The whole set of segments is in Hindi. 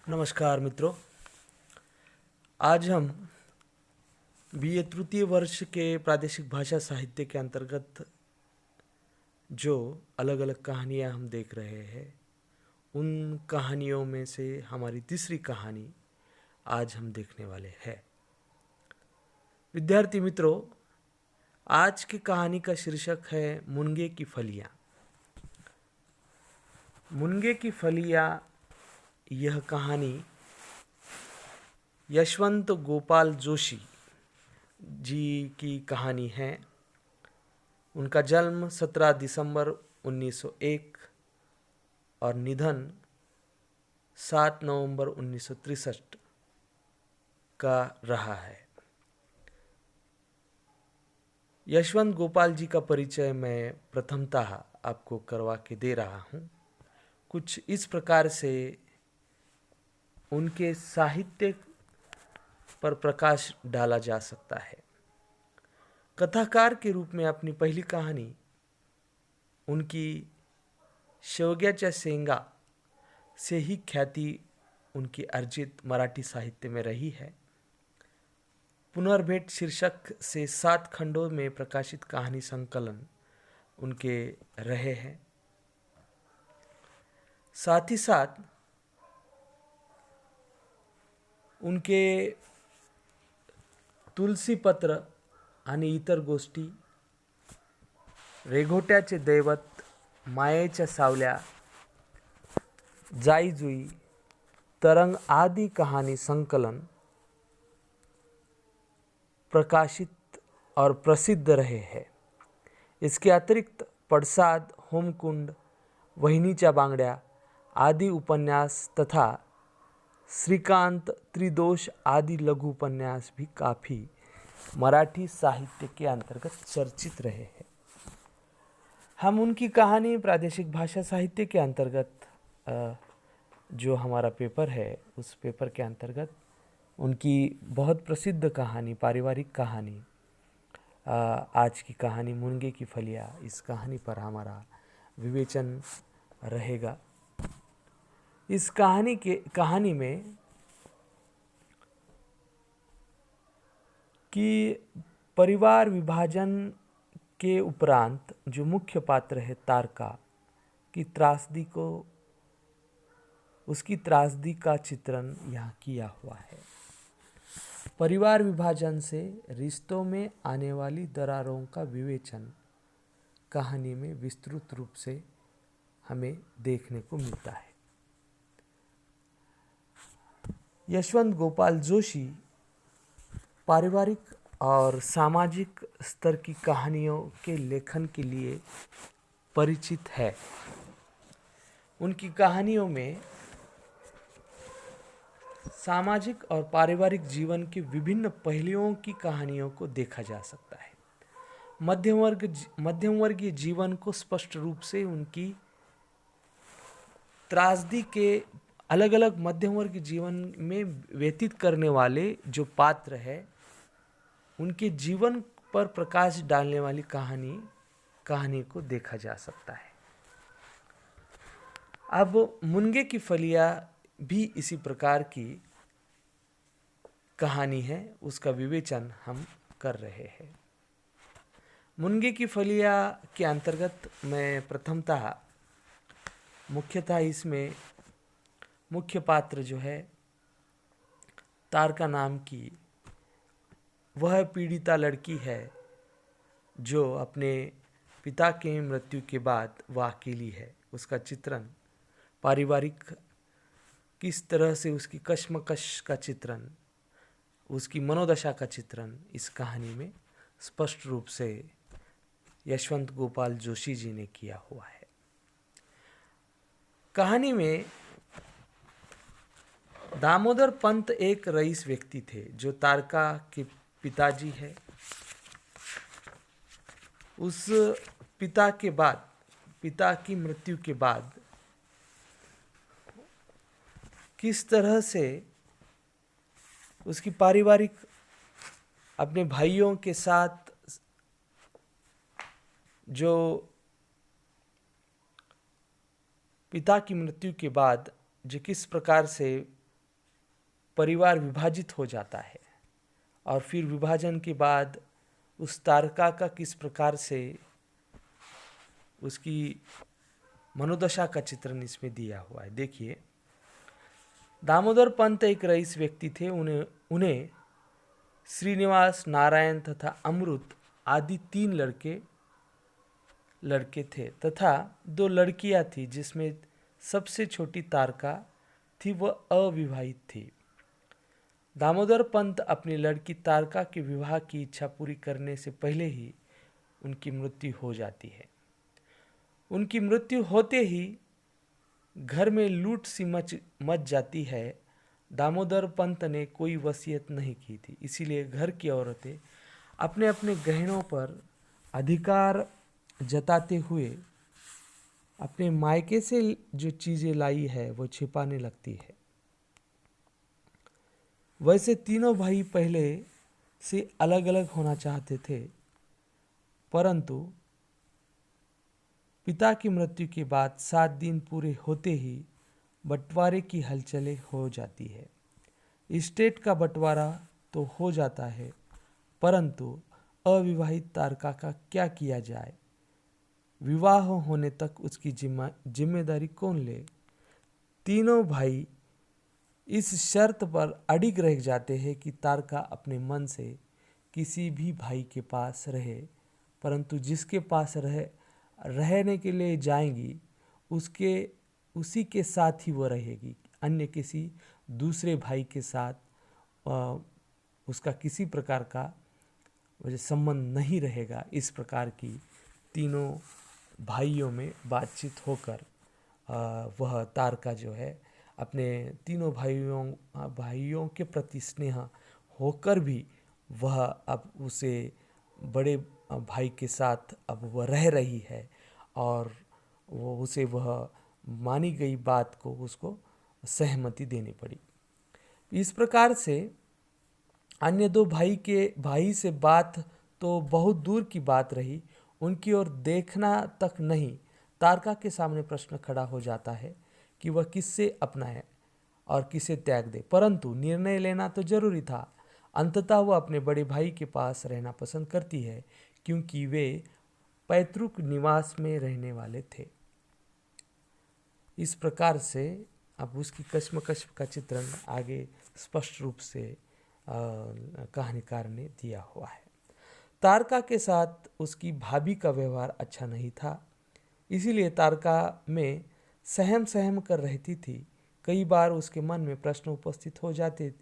नमस्कार मित्रों। आज हम बीए तृतीय वर्ष के प्रादेशिक भाषा साहित्य के अंतर्गत जो अलग अलग कहानियाँ हम देख रहे हैं, उन कहानियों में से हमारी तीसरी कहानी आज हम देखने वाले हैं। विद्यार्थी मित्रों, आज की कहानी का शीर्षक है मुनगे की फलियाँ। मुनगे की फलियाँ यह कहानी यशवंत गोपाल जोशी जी की कहानी है। उनका जन्म 17 दिसंबर 1901 और निधन 7 नवंबर 1963 का रहा है। यशवंत गोपाल जी का परिचय मैं प्रथमतः आपको करवा के दे रहा हूँ। कुछ इस प्रकार से उनके साहित्य पर प्रकाश डाला जा सकता है। कथाकार के रूप में अपनी पहली कहानी उनकी शेवग्याच्या शेंगा से ही ख्याति उनकी अर्जित मराठी साहित्य में रही है। पुनर्भेट शीर्षक से 7 खंडों में प्रकाशित कहानी संकलन उनके रहे हैं। साथ ही साथ उनके तुलसी पत्र आणि इतर गोष्टी, रेघोट्याचे दैवत, मायेच्या सावल्या, जाई जुई, तरंग आदि कहानी संकलन प्रकाशित और प्रसिद्ध रहे हैं। इसके अतिरिक्त पड़साद, होमकुंड, वहिनीच्या बांगड्या आदि उपन्यास तथा श्रीकांत, त्रिदोष आदि लघु उपन्यास भी काफ़ी मराठी साहित्य के अंतर्गत चर्चित रहे हैं। हम उनकी कहानी प्रादेशिक भाषा साहित्य के अंतर्गत जो हमारा पेपर है, उस पेपर के अंतर्गत उनकी बहुत प्रसिद्ध कहानी, पारिवारिक कहानी, आज की कहानी मुनगे की फलियाँ, इस कहानी पर हमारा विवेचन रहेगा। इस कहानी में कि परिवार विभाजन के उपरांत जो मुख्य पात्र है तारका की त्रासदी को, उसकी त्रासदी का चित्रण यहाँ किया हुआ है। परिवार विभाजन से रिश्तों में आने वाली दरारों का विवेचन कहानी में विस्तृत रूप से हमें देखने को मिलता है। यशवंत गोपाल जोशी पारिवारिक और सामाजिक स्तर की कहानियों के लेखन के लिए परिचित है। उनकी कहानियों में सामाजिक और पारिवारिक जीवन के विभिन्न पहलुओं की कहानियों को देखा जा सकता है। मध्यम वर्गीय जीवन को स्पष्ट रूप से उनकी त्रासदी के अलग अलग मध्यम वर्गीय जीवन में व्यतीत करने वाले जो पात्र है, उनके जीवन पर प्रकाश डालने वाली कहानी को देखा जा सकता है। अब मुनगे की फलियाँ भी इसी प्रकार की कहानी है, उसका विवेचन हम कर रहे हैं। मुनगे की फलियाँ के अंतर्गत मैं प्रथमतः मुख्यतः इसमें मुख्य पात्र जो है तारका नाम की, वह पीड़िता लड़की है जो अपने पिता के मृत्यु के बाद वह अकेली है। उसका चित्रण पारिवारिक किस तरह से उसकी कश्मकश का चित्रण, उसकी मनोदशा का चित्रण इस कहानी में स्पष्ट रूप से यशवंत गोपाल जोशी जी ने किया हुआ है। कहानी में दामोदर पंत एक रईस व्यक्ति थे जो तारका के पिताजी है। उस पिता की मृत्यु के बाद किस तरह से उसकी पारिवारिक अपने भाइयों के साथ जो पिता की मृत्यु के बाद जो किस प्रकार से परिवार विभाजित हो जाता है और फिर विभाजन के बाद उस तारका का किस प्रकार से उसकी मनोदशा का चित्रण इसमें दिया हुआ है। देखिए, दामोदर पंत एक रईस व्यक्ति थे। उन्हें श्रीनिवास, नारायण तथा अमृत आदि 3 लड़के थे तथा 2 लड़कियां थी, जिसमें सबसे छोटी तारका थी, वह अविवाहित थी। दामोदर पंत अपनी लड़की तारका के विवाह की इच्छा पूरी करने से पहले ही उनकी मृत्यु हो जाती है। उनकी मृत्यु होते ही घर में लूट सी मच जाती है। दामोदर पंत ने कोई वसीयत नहीं की थी, इसीलिए घर की औरतें अपने अपने गहनों पर अधिकार जताते हुए अपने मायके से जो चीज़ें लाई है वो छिपाने लगती है। वैसे तीनों भाई पहले से अलग अलग होना चाहते थे, परंतु पिता की मृत्यु के बाद 7 दिन पूरे होते ही बंटवारे की हलचलें हो जाती है। एस्टेट का बंटवारा तो हो जाता है, परंतु अविवाहित तारका का क्या किया जाए? विवाह होने तक उसकी जिम्मेदारी कौन ले? तीनों भाई इस शर्त पर अडिग रह जाते हैं कि तारका अपने मन से किसी भी भाई के पास रहे, परंतु जिसके पास रहने के लिए जाएंगी उसी के साथ ही वो रहेगी। अन्य किसी दूसरे भाई के साथ उसका किसी प्रकार का संबंध नहीं रहेगा। इस प्रकार की तीनों भाइयों में बातचीत होकर वह तारका जो है अपने तीनों भाइयों के प्रति स्नेह होकर भी वह अब उसे बड़े भाई के साथ अब वह रह रही है और वह मानी गई बात को उसको सहमति देनी पड़ी। इस प्रकार से अन्य 2 भाई से बात तो बहुत दूर की बात रही, उनकी ओर देखना तक नहीं। तारका के सामने प्रश्न खड़ा हो जाता है कि वह किससे अपनाए और किसे त्याग दे, परंतु निर्णय लेना तो जरूरी था। अंततः वह अपने बड़े भाई के पास रहना पसंद करती है, क्योंकि वे पैतृक निवास में रहने वाले थे। इस प्रकार से अब उसकी कश्मकश का चित्रण आगे स्पष्ट रूप से कहानीकार ने दिया हुआ है। तारका के साथ उसकी भाभी का व्यवहार अच्छा नहीं था, इसीलिए तारका में सहम कर रहती थी। कई बार उसके मन में प्रश्न उपस्थित हो जाते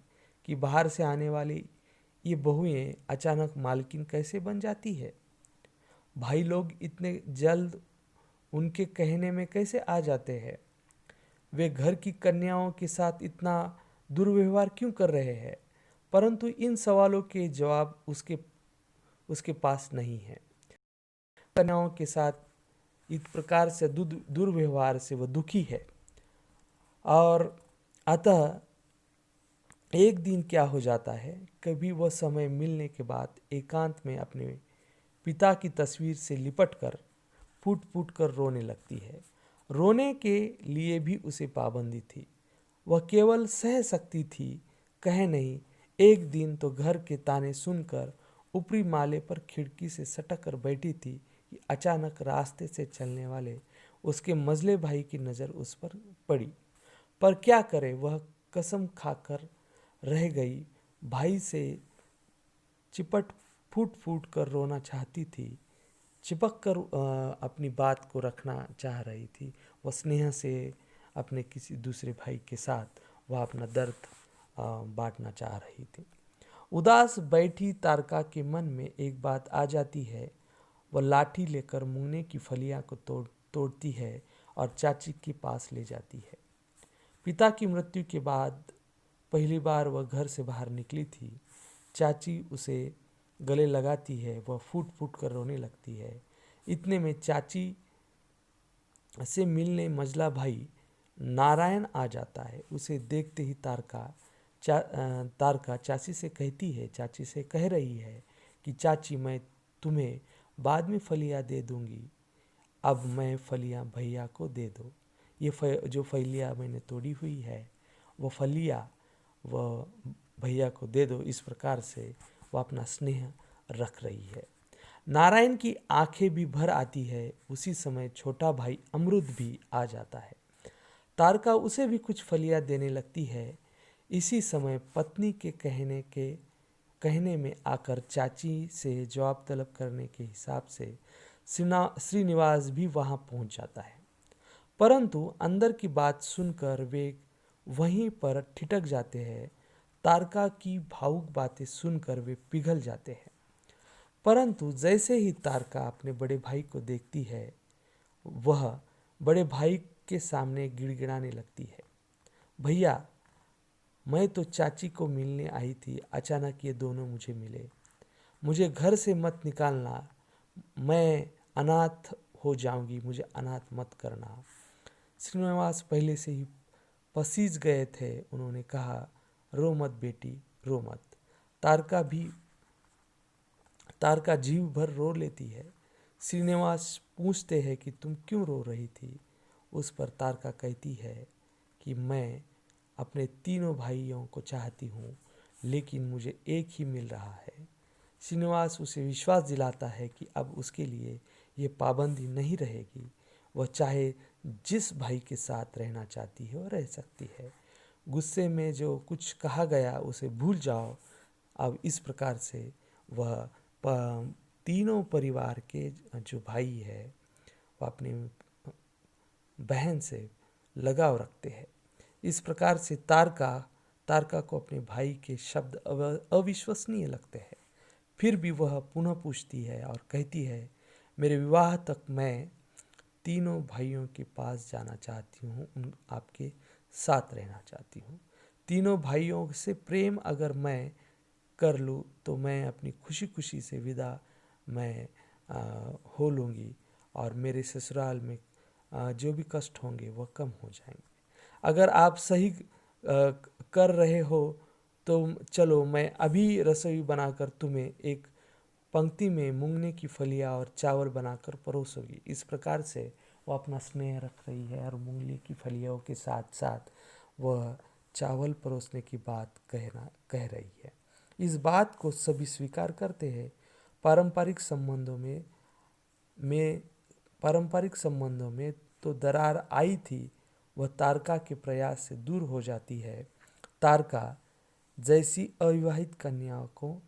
कि बाहर से आने वाली ये बहुएं अचानक मालकिन कैसे बन जाती है? भाई लोग इतने जल्द उनके कहने में कैसे आ जाते हैं? वे घर की कन्याओं के साथ इतना दुर्व्यवहार क्यों कर रहे हैं? परंतु इन सवालों के जवाब उसके पास नहीं है। कन्याओं के साथ इस प्रकार से दुर्व्यवहार से वह दुखी है और अतः एक दिन क्या हो जाता है, कभी वह समय मिलने के बाद एकांत में अपने पिता की तस्वीर से लिपटकर फूट कर रोने लगती है। रोने के लिए भी उसे पाबंदी थी, वह केवल सह सकती थी, कहे नहीं। एक दिन तो घर के ताने सुनकर ऊपरी माले पर खिड़की से सटक कर बैठी थी कि अचानक रास्ते से चलने वाले उसके मझले भाई की नज़र उस पर पड़ी। पर क्या करे, वह कसम खाकर रह गई। भाई से चिपट फूट कर रोना चाहती थी, चिपक कर अपनी बात को रखना चाह रही थी। वह स्नेह से अपने किसी दूसरे भाई के साथ वह अपना दर्द बांटना चाह रही थी। उदास बैठी तारका के मन में एक बात आ जाती है। वह लाठी लेकर मुंगने की फलियां को तोड़ती है और चाची के पास ले जाती है। पिता की मृत्यु के बाद पहली बार वह घर से बाहर निकली थी। चाची उसे गले लगाती है, वह फूट कर रोने लगती है। इतने में चाची से मिलने मझला भाई नारायण आ जाता है। उसे देखते ही तारका चाची से कह रही है कि चाची, मैं तुम्हें बाद में फलियां दे दूंगी, अब मैं फलियां भैया को दे दो। ये जो फलियां मैंने तोड़ी हुई है वो फलियां वह भैया को दे दो, इस प्रकार से वह अपना स्नेह रख रही है। नारायण की आंखें भी भर आती है। उसी समय छोटा भाई अमरुद भी आ जाता है। तारका उसे भी कुछ फलियां देने लगती है। इसी समय पत्नी के कहने में आकर चाची से जवाब तलब करने के हिसाब से श्रीनिवास भी वहां पहुंच जाता है। परंतु अंदर की बात सुनकर वे वहीं पर ठिठक जाते हैं। तारका की भावुक बातें सुनकर वे पिघल जाते हैं। परंतु जैसे ही तारका अपने बड़े भाई को देखती है, वह बड़े भाई के सामने गिड़गिड़ाने लगती है, भैया, मैं तो चाची को मिलने आई थी, अचानक ये दोनों मुझे मिले। मुझे घर से मत निकालना, मैं अनाथ हो जाऊंगी, मुझे अनाथ मत करना। श्रीनिवास पहले से ही पसीज गए थे। उन्होंने कहा, रो मत बेटी, रो मत। तारका जीव भर रो लेती है। श्रीनिवास पूछते हैं कि तुम क्यों रो रही थी। उस पर तारका कहती है कि मैं अपने तीनों भाइयों को चाहती हूँ, लेकिन मुझे एक ही मिल रहा है। श्रीनिवास उसे विश्वास दिलाता है कि अब उसके लिए ये पाबंदी नहीं रहेगी। वह चाहे जिस भाई के साथ रहना चाहती है वह रह सकती है। गुस्से में जो कुछ कहा गया उसे भूल जाओ। अब इस प्रकार से वह तीनों परिवार के जो भाई है वह अपनी बहन से लगाव रखते हैं। इस प्रकार से तारका को अपने भाई के शब्द अविश्वसनीय लगते हैं। फिर भी वह पुनः पूछती है और कहती है, मेरे विवाह तक मैं तीनों भाइयों के पास जाना चाहती हूँ, आपके साथ रहना चाहती हूँ। तीनों भाइयों से प्रेम अगर मैं कर लूँ तो मैं अपनी खुशी खुशी से विदा मैं हो लूँगी और मेरे ससुराल में जो भी कष्ट होंगे वह कम हो जाएंगे। अगर आप सही कर रहे हो तो चलो, मैं अभी रसोई बनाकर तुम्हें एक पंक्ति में मूंगने की फलियाँ और चावल बनाकर परोसूंगी। इस प्रकार से वह अपना स्नेह रख रही है और मूंगली की फलियों के साथ साथ वह चावल परोसने की बात कह रही है। इस बात को सभी स्वीकार करते हैं। पारंपरिक संबंधों में तो दरार आई थी, वह तारका के प्रयास से दूर हो जाती है। तारका जैसी अविवाहित कन्या को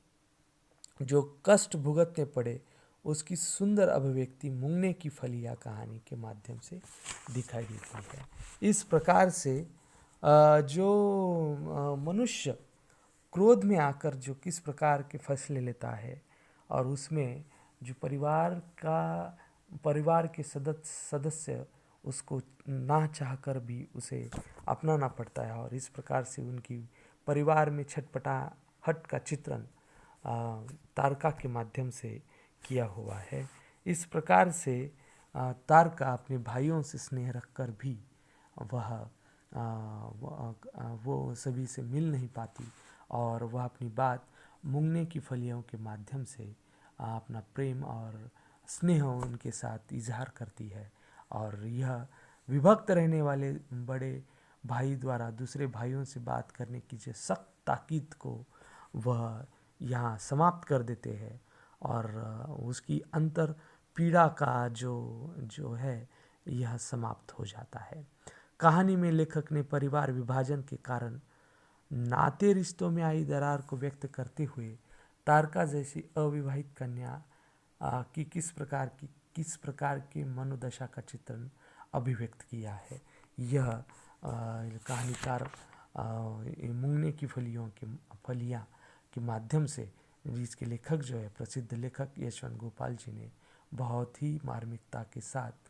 जो कष्ट भुगतने पड़े, उसकी सुंदर अभिव्यक्ति मूंगने की फलियाँ कहानी के माध्यम से दिखाई देती है। इस प्रकार से जो मनुष्य क्रोध में आकर जो किस प्रकार के फैसले लेता है और उसमें जो परिवार के सदस्य उसको ना चाहकर भी उसे अपनाना पड़ता है और इस प्रकार से उनकी परिवार में छटपटाहट का चित्रण तारका के माध्यम से किया हुआ है। इस प्रकार से तारका अपने भाइयों से स्नेह रखकर भी वो सभी से मिल नहीं पाती और वह अपनी बात मूंगने की फलियों के माध्यम से अपना प्रेम और स्नेह उनके साथ इजहार करती है। और यह विभक्त रहने वाले बड़े भाई द्वारा दूसरे भाइयों से बात करने की जो सख्त ताकीद को वह यहाँ समाप्त कर देते हैं और उसकी अंतर पीड़ा का जो है यह समाप्त हो जाता है। कहानी में लेखक ने परिवार विभाजन के कारण नाते रिश्तों में आई दरार को व्यक्त करते हुए तारका जैसी अविवाहित कन्या की किस प्रकार की मनोदशा का चित्रण अभिव्यक्त किया है। यह कहानीकार मूंगने की फलियाँ के माध्यम से जिसके लेखक जो है प्रसिद्ध लेखक यशवंत गोपाल जी ने बहुत ही मार्मिकता के साथ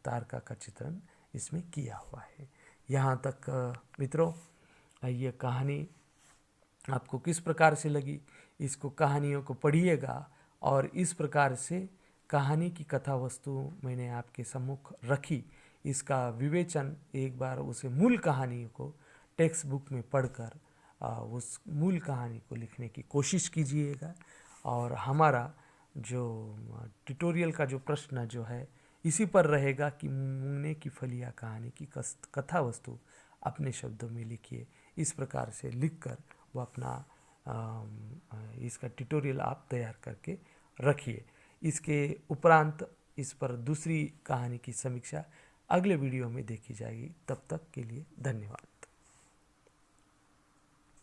तारका का चित्रण इसमें किया हुआ है। यहाँ तक मित्रों, ये कहानी आपको किस प्रकार से लगी, इसको कहानियों को पढ़िएगा और इस प्रकार से कहानी की कथा वस्तु मैंने आपके सम्मुख रखी, इसका विवेचन एक बार उसे मूल कहानी को टेक्स्ट बुक में पढ़कर उस मूल कहानी को लिखने की कोशिश कीजिएगा। और हमारा जो ट्यूटोरियल का जो प्रश्न जो है इसी पर रहेगा कि मूंगने की फलियाँ कहानी की कथा वस्तु अपने शब्दों में लिखिए। इस प्रकार से लिखकर वो अपना इसका ट्यूटोरियल आप तैयार करके रखिए। इसके उपरांत इस पर दूसरी कहानी की समीक्षा अगले वीडियो में देखी जाएगी। तब तक के लिए धन्यवाद।